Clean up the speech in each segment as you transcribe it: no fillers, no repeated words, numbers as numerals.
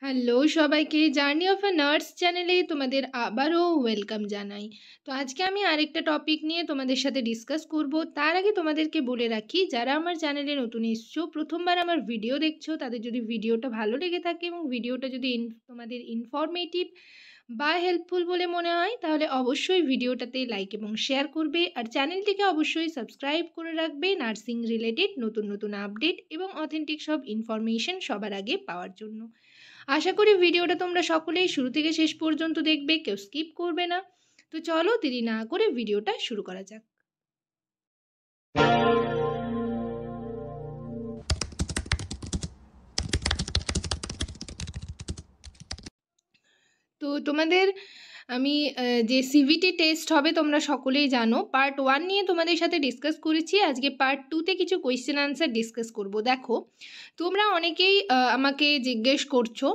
Hello সবাইকে, journey of a nurse চ্যানেলে তোমাদের আবারও ওয়েলকাম জানাই। তো আজকে আমি আরেকটা টপিক নিয়ে তোমাদের সাথে ডিসকাস করব। তার আগে তোমাদেরকে বলে রাখি, যারা আমার চ্যানেলে নতুন এসছো, প্রথমবার আমার ভিডিও দেখছো, তাদের যদি ভিডিওটা ভালো লেগে থাকে এবং ভিডিওটা যদি তোমাদের ইনফরমেটিভ বা হেল্পফুল বলে মনে হয়, তাহলে অবশ্যই ভিডিওটাতে লাইক এবং শেয়ার করবে। আর চ্যানেলটিকে অবশ্যই সাবস্ক্রাইব করে রাখবে নার্সিং রিলেটেড নতুন নতুন আপডেট এবং অথেন্টিক সব ইনফরমেশন সবার আগে পাওয়ার জন্য। আশা করি ভিডিওটা তোমরা সকলেই শুরু থেকে শেষ পর্যন্ত দেখবে, কেউ স্কিপ করবে না। তো চলো দেরি না করে ভিডিওটা শুরু করা যাক। তো তোমাদের আমি যে সিভিটি টেস্ট হবে তোমরা সকলেই জানো। পার্ট 1 নিয়ে তোমাদের সাথে ডিসকাস করেছি, আজকে পার্ট 2তে কিছু কোয়েশ্চেন আনসার ডিসকাস করব। দেখো, তোমরা অনেকেই আমাকে জিজ্ঞেস করছো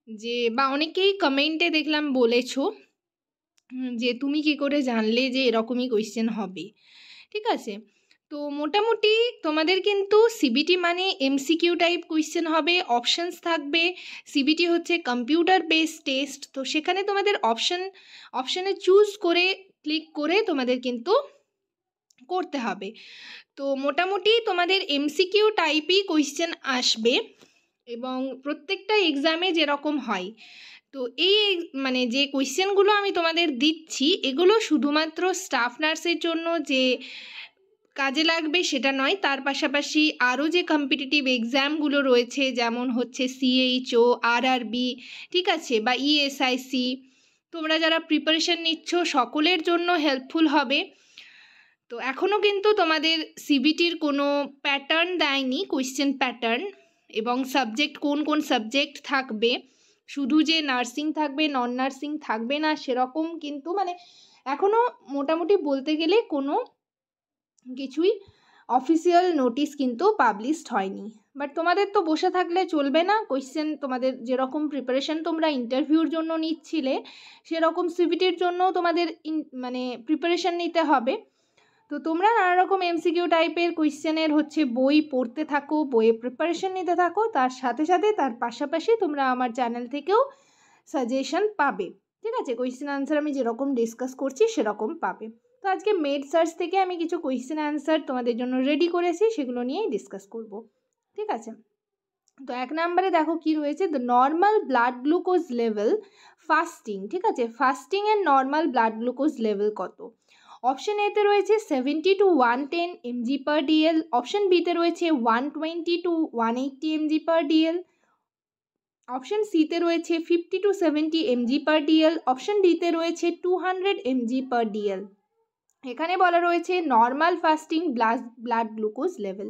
যে, বা অনেকেই কমেন্টে দেখলাম বলেছো যে তুমি কি করে জানলে যে এরকমই কোয়েশ্চেন হবে। ঠিক আছে, তো মোটামুটি তোমাদের কিন্তু সিবিটি মানে এমসিকিউ টাইপ কোয়েশ্চেন হবে, অপশানস থাকবে। সিবিটি হচ্ছে কম্পিউটার বেসড টেস্ট, তো সেখানে তোমাদের অপশানে চুজ করে ক্লিক করে তোমাদের কিন্তু করতে হবে। তো মোটামুটি তোমাদের এমসিকিউ টাইপই কোয়েশ্চেন আসবে এবং প্রত্যেকটা এক্সামে যেরকম হয়। তো এই মানে যে কোয়েশ্চেনগুলো আমি তোমাদের দিচ্ছি, এগুলো শুধুমাত্র স্টাফ নার্সের জন্য যে কাজে লাগবে সেটা নয়, তার পাশাপাশি আরও যে কম্পিটিটিভ এক্সামগুলো রয়েছে, যেমন হচ্ছে সিএইচও, আরআরবি, ঠিক আছে, বা ইএসআইসি, তোমরা যারা প্রিপারেশন নিচ্ছ সকলের জন্য হেল্পফুল হবে। তো এখনও কিন্তু তোমাদের সিবিটির কোনো প্যাটার্ন দেয়নি, কোয়েশ্চেন প্যাটার্ন, এবং সাবজেক্ট কোন কোন সাবজেক্ট থাকবে, শুধু যে নার্সিং থাকবে নন নার্সিং থাকবে না সেরকম কিন্তু মানে এখনও মোটামুটি বলতে গেলে কোনো কিছুই অফিসিয়াল নোটিশ কিন্তু পাবলিশড হয়নি। বাট তোমাদের তো বসে থাকলে চলবে না, কোয়েশ্চেন তোমাদের যেরকম প্রিপারেশন তোমরা ইন্টারভিউর জন্য নিচ্ছিলে সেরকম সিভিটির জন্য তোমাদের মানে প্রিপারেশন নিতে হবে। তো তোমরা নানা রকম এমসিকিউ টাইপের কোয়েশ্চেনের হচ্ছে বই পড়তে থাকো, বইয়ে প্রিপারেশন নিতে থাকো, তার সাথে সাথে তার পাশাপাশি তোমরা আমার চ্যানেল থেকেও সাজেশন পাবে। ঠিক আছে, কোয়েশ্চেন আনসার আমি যেরকম ডিসকাস করছি সেরকম পাবে। তো আজকে মেড সার্চ থেকে আমি কিছু কোয়েশ্চেন আনসার তোমাদের জন্য রেডি করেছি, সেগুলো নিয়েই ডিসকাস করব। ঠিক আছে, তো 1 নম্বরে দেখো কি রয়েছে, the normal blood glucose level fasting. ঠিক আছে, ফাস্টিংয়ের নর্মাল ব্লাড গ্লুকোজ লেভেল কত? অপশন এতে রয়েছে 70 to 110 mg/dl, অপশন বিতে রয়েছে 120 to 180 mg/dl, অপশন সিতে রয়েছে 50 to 70 mg/dl, অপশন ডিতে রয়েছে 200 mg/dl। এখানে বলা রয়েছে normal fasting blood glucose level.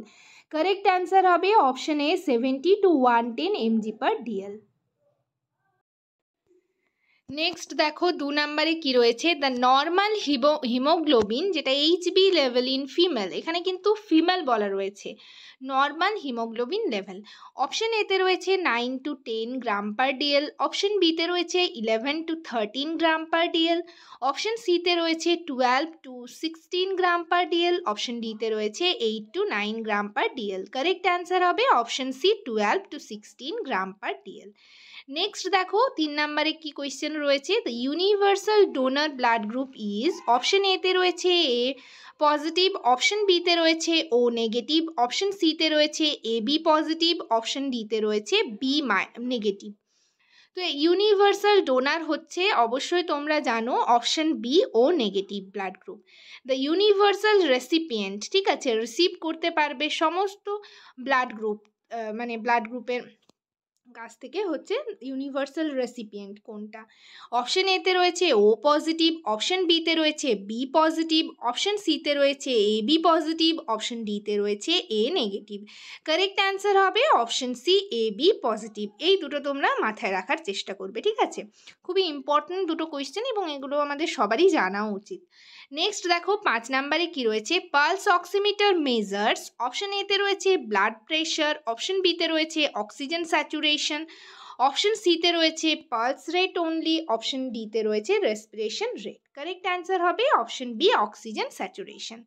Correct answer হবে option A 70 to 110 mg/dl। Next দেখো 2 নম্বরে কি রয়েছে, দ্য নর্মাল হিমোগ্লোবিন, যেটা এইচবি লেভেল ইন ফিমেল, এখানে কিন্তু ফিমেল বলা রয়েছে, নর্মাল হিমোগ্লোবিন লেভেল। অপশন এতে রয়েছে 9 to 10 gram per DL, option বিতে রয়েছে 11 to 13 gram per DL, option সিতে রয়েছে 12 to 16 gram per DL, option ডিতে রয়েছে 8 to 9 gram per DL. Correct answer হবে option C 12 to 16 gram per DL. Next দেখো 3 নম্বরে কি কোয়েশ্চেন রয়েছে, the universal donor blood group is, option এতে রয়েছে এ পজিটিভ, অপশন বিতে রয়েছে ও নেগেটিভ, অপশন সিতে রয়েছে এ বি পজিটিভ, অপশন ডিতে রয়েছে বি নেগেটিভ। তো ইউনিভার্সাল ডোনার হচ্ছে অবশ্যই তোমরা জানো option B O negative blood group. The universal recipient, ঠিক আছে, রিসিভ করতে পারবে সমস্ত ব্লাড গ্রুপ, মানে ব্লাড গ্রুপের কাছ থেকে হচ্ছে ইউনিভার্সাল রেসিপিয়েন্ট কোনটা? অপশন এতে রয়েছে ও পজিটিভ, অপশন বিতে রয়েছে বি পজিটিভ, অপশন সিতে রয়েছে এ বি পজিটিভ, অপশন ডিতে রয়েছে এ নেগেটিভ। কারেক্ট অ্যান্সার হবে option C A B positive. এই দুটো তোমরা মাথায় রাখার চেষ্টা করবে। ঠিক আছে, খুবই ইম্পর্টেন্ট দুটো কোয়েশ্চেন এবং এগুলো আমাদের সবারই জানা উচিত। নেক্সট দেখো 5 নম্বরে কি রয়েছে, পালস অক্সিমিটার মেজার্স, অপশন এতে রয়েছে ব্লাড প্রেশার, অপশন বিতে রয়েছে অক্সিজেন স্যাচুরেশন, অপশন সিতে রয়েছে পালস রেট অনলি, অপশন ডিতে রয়েছে রেসপিরেশন রেট। কারেক্ট অ্যান্সার হবে option B oxygen saturation.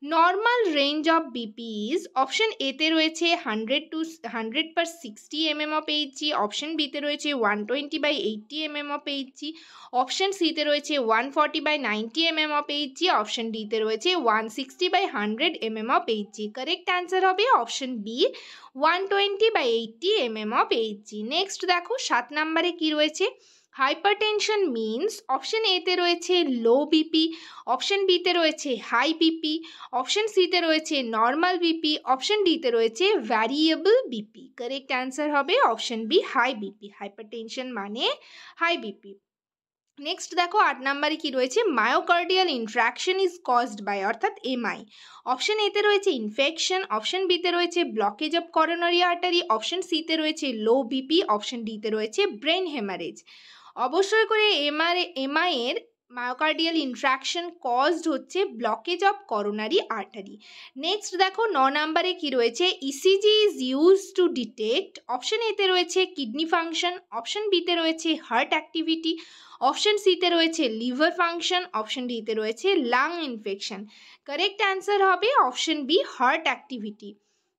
Normal range of BP is option এতে রয়েছে 100/60 mm অফ এইচজি, অপশন বিতে রয়েছে 120/80 mm অফ এইচজি, অপশন সিতে রয়েছে 140/90 mm অফ এইচজি, অপশন ডিতে রয়েছে 160/100 mm of HG. Correct answer হবে option B 120/80 mm of HG. Next দেখো 7 নম্বরে কি রয়েছে, হাইপারটেনশন মিনস অপশন এতে রয়েছে লো বিপি, অপশন বিতে রয়েছে হাই বিপি, অপশন সিতে রয়েছে নর্মাল বিপি, অপশন ডিতে রয়েছে ভ্যারিয়েবল বিপি। কারেক্ট অ্যান্সার হবে option B high BP. Hypertension মানে হাই বিপি। নেক্সট দেখো 8 নম্বরে কি রয়েছে, myocardial infarction is caused by অর্থাৎ এমআই। অপশন এতে রয়েছে ইনফেকশন, অপশন বিতে রয়েছে blockage of coronary artery, option সিতে রয়েছে লো বিপি, অপশন ডিতে রয়েছে ব্রেন হেমারেজ। অবশ্যই করে এমআই এর মায়োকার্ডিয়াল ইন্ট্রাকশন কজড হচ্ছে blockage of coronary artery. Next দেখো 9 নম্বরে কি রয়েছে, ECG is use to detect, option এতে রয়েছে কিডনি ফাংশন, অপশন বিতে রয়েছে হার্ট অ্যাক্টিভিটি, অপশন সিতে রয়েছে লিভার ফাংশন, অপশন ডিতে রয়েছে লাং ইনফেকশন। কারেক্ট অ্যান্সার হবে option B heart activity.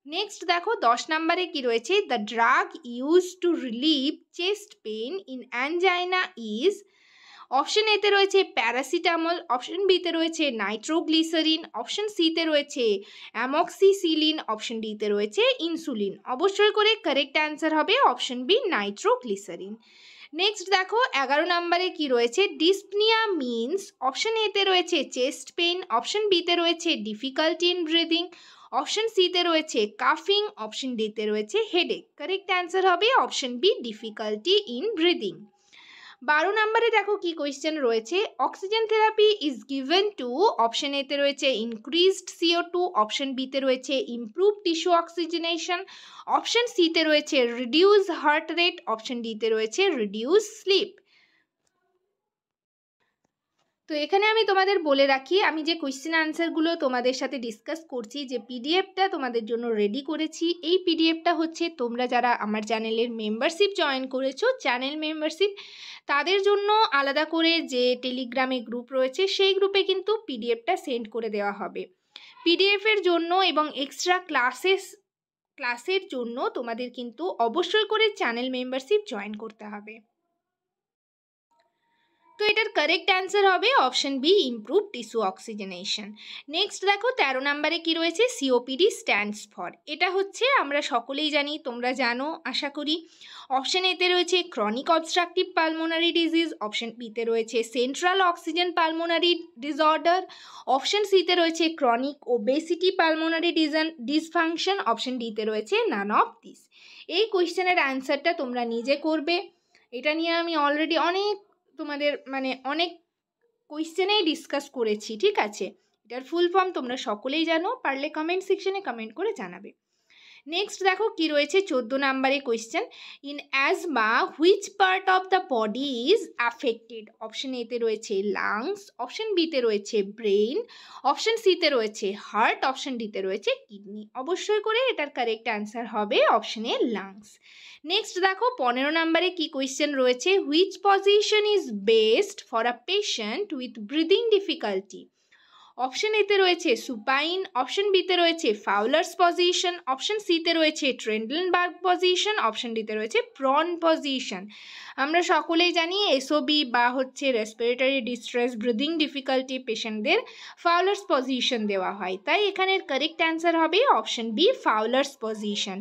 Next দেখো 10 নম্বরে কি রয়েছে, the drug use to relieve chest pain in angina is, option এতে রয়েছে প্যারাসিটামল, অপশন বিতে রয়েছে নাইট্রোগ্লিসারিন, অপশন সিতে রয়েছে অ্যামক্সিসিলিন, অপশন ডিতে রয়েছে ইনসুলিন। অবশ্যই করে কারেক্ট অ্যান্সার হবে অপশন বি নাইট্রোগ্লিসারিন। নেক্সট দেখো 11 নম্বরে কি রয়েছে, ডিসপনিয়া মিনস অপশন এতে রয়েছে চেস্ট পেইন, অপশন বিতে রয়েছে ডিফিকাল্টি ইন ব্রিদিং, অপশন সিতে রয়েছে কাফিং, অপশন ডিতে রয়েছে হেডেক। কারেক্ট অ্যান্সার হবে option B difficulty in breathing. 12 নম্বরে দেখো কি কোয়েশ্চেন রয়েছে, oxygen therapy is given to, option এতে রয়েছে ইনক্রিজড CO2, অপশন বিতে রয়েছে ইমপ্রুভ টিস্যু অক্সিজেনেশন, অপশন সিতে রয়েছে রিডিউস হার্ট রেট, অপশন ডিতে রয়েছে রিডিউস স্লিপ। তো এখানে আমি তোমাদের বলে রাখি, আমি যে কোয়েশ্চেন আনসারগুলো তোমাদের সাথে ডিসকাস করছি, যে পিডিএফটা তোমাদের জন্য রেডি করেছি, এই পিডিএফটা হচ্ছে তোমরা যারা আমার চ্যানেলের মেম্বারশিপ জয়েন করেছো, চ্যানেল মেম্বারশিপ, তাদের জন্য আলাদা করে যে টেলিগ্রামে গ্রুপ রয়েছে সেই গ্রুপে কিন্তু পিডিএফটা সেন্ড করে দেওয়া হবে। পিডিএফের জন্য এবং এক্সট্রা ক্লাসের জন্য তোমাদের কিন্তু অবশ্যই করে চ্যানেল মেম্বারশিপ জয়েন করতে হবে। তো এটার কারেক্ট অ্যান্সার হবে option B improve tissue oxygenation. Next দেখো 13 নম্বরে কি রয়েছে, সিওপিডি স্ট্যান্ডস ফর, এটা হচ্ছে আমরা সকলেই জানি, তোমরা জানো আশা করি। অপশন এতে রয়েছে chronic obstructive pulmonary disease, option বিতে রয়েছে central oxygen pulmonary disorder, option সিতে রয়েছে chronic obesity pulmonary dysfunction, option ডিতে রয়েছে নান অফ দিস। এই কোয়েশ্চেনের অ্যান্সারটা তোমরা নিজে করবে। এটা নিয়ে আমি অলরেডি অনেক কোয়েশ্চেনেই ডিসকাস করেছি, ঠিক আছে। এটার ফুল ফর্ম তোমরা সকলেই জানো, পারলে কমেন্ট সেকশনে কমেন্ট করে জানাবে। নেক্সট দেখো কি রয়েছে 14 নম্বরে question, in asthma which part of the body is affected, option এতে রয়েছে লাংস, অপশন বিতে রয়েছে ব্রেইন, অপশন সিতে রয়েছে হার্ট, অপশন ডিতে রয়েছে কিডনি। অবশ্যই করে এটার কারেক্ট অ্যান্সার হবে অপশন এ লাংস। নেক্সট দেখো 15 নম্বরে কি কোয়েশ্চেন রয়েছে, which position is best for a patient with breathing difficulty, option এতে রয়েছে সুপাইন, অপশন বিতে রয়েছে ফাউলার্স পজিশন, অপশন সিতে রয়েছে ট্রেন্ডেনবার্গ পজিশন, অপশন ডিতে রয়েছে প্রন পজিশন। আমরা সকলেই জানি এসওবি বা হচ্ছে রেসপিরেটরি ডিস্ট্রেস ব্রিদিং ডিফিকাল্টি পেশেন্টদের ফাউলার্স পজিশন দেওয়া হয়, তাই এখানের কারেক্ট অ্যান্সার হবে অপশন বি ফাউলার্স পজিশন।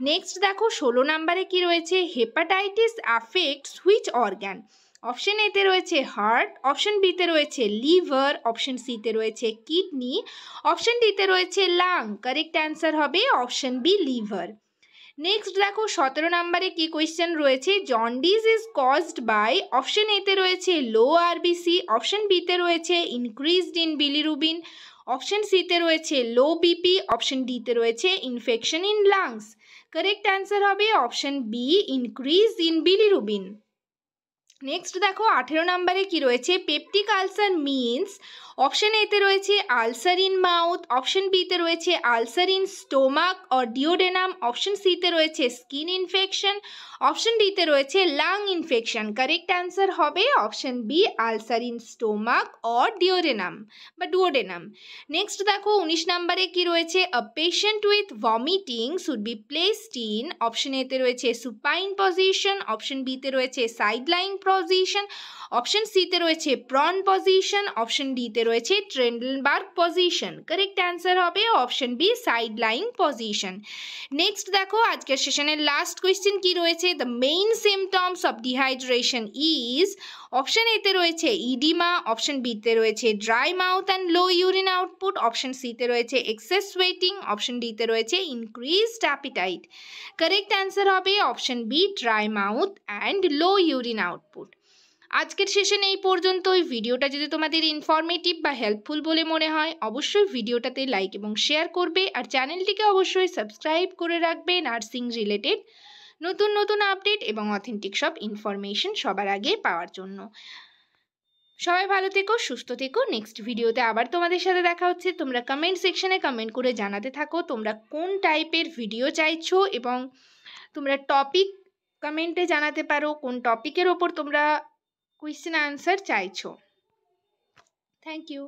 নেক্সট দেখো 16 নম্বরে কি রয়েছে, hepatitis affects which organ, option এতে রয়েছে হার্ট, অপশন বিতে রয়েছে লিভার, অপশন সিতে রয়েছে কিডনি, অপশন ডিতে রয়েছে লাং। কারেক্ট অ্যান্সার হবে অপশন বি লিভার। নেক্সট দেখো 17 নম্বরে কি কোয়েশ্চেন রয়েছে, jaundice is caused by, option এতে রয়েছে লো আরবিসি, অপশন বিতে রয়েছে ইনক্রিজড ইন বিলিরুবিন, অপশন সিতে রয়েছে লো বিপি, অপশন ডিতে রয়েছে infection in lungs. Correct answer হবে option B increase in bilirubin. Next দেখো 18 নম্বরে কি রয়েছে, পেপটিক আলসার মিনস, অপশন এতে রয়েছে আলসার ইন মাউথ, অপশন বিতে রয়েছে ulcer in stomach or duodenum, option সিতে রয়েছে স্কিন ইনফেকশন, অপশন ডিতে রয়েছে লাং ইনফেকশন। কারেক্ট অ্যান্সার হবে option B ulcer in stomach or duodenum বা ডুওডেনাম। নেক্সট দেখো 19 নম্বরে কি রয়েছে, a patient with vomiting should be placed in, option এতে রয়েছে সুপাইন পজিশন, অপশন বিতে রয়েছে সাইড লাইং পজিশন, অপশন সিতে রয়েছে প্রন পজিশন, অপশন ডিতে রয়েছে ট্রেন্ডেলবার্গ পজিশন। কারেক্ট অ্যান্সার হবে option B side lying position. Next দেখো আজকের সেশনের লাস্ট কোয়েশ্চেন কি রয়েছে, the main symptoms of dehydration is, option এতে রয়েছে ইডিমা, অপশন বিতে রয়েছে dry mouth and low urine output, option সিতে রয়েছে এক্সেস ওয়েটিং, অপশন ডিতে রয়েছে ইনক্রিজড অ্যাপিটাইট। কারেক্ট অ্যান্সার হবে option B dry mouth and low urine output. আজকের সেশন এই পর্যন্তই। ভিডিওটা যদি তোমাদের ইনফরমেটিভ বা হেল্পফুল বলে মনে হয় অবশ্যই ভিডিওটাতে লাইক এবং শেয়ার করবে, আর চ্যানেলটিকে অবশ্যই সাবস্ক্রাইব করে রাখবে নার্সিং রিলেটেড নতুন নতুন আপডেট এবং অথেন্টিক সব ইনফরমেশন সবার আগে পাওয়ার জন্য। সবাই ভালো থেকো, সুস্থ থেকো। নেক্সট ভিডিওতে আবার তোমাদের সাথে দেখা হচ্ছে। তোমরা কমেন্ট সেকশনে কমেন্ট করে জানাতে থাকো তোমরা কোন টাইপের ভিডিও চাইছো, এবং তোমরা টপিক কমেন্টে জানাতে পারো কোন টপিকের ওপর তোমরা কোয়েশ্চেন আনসার চাইছো। Thank you.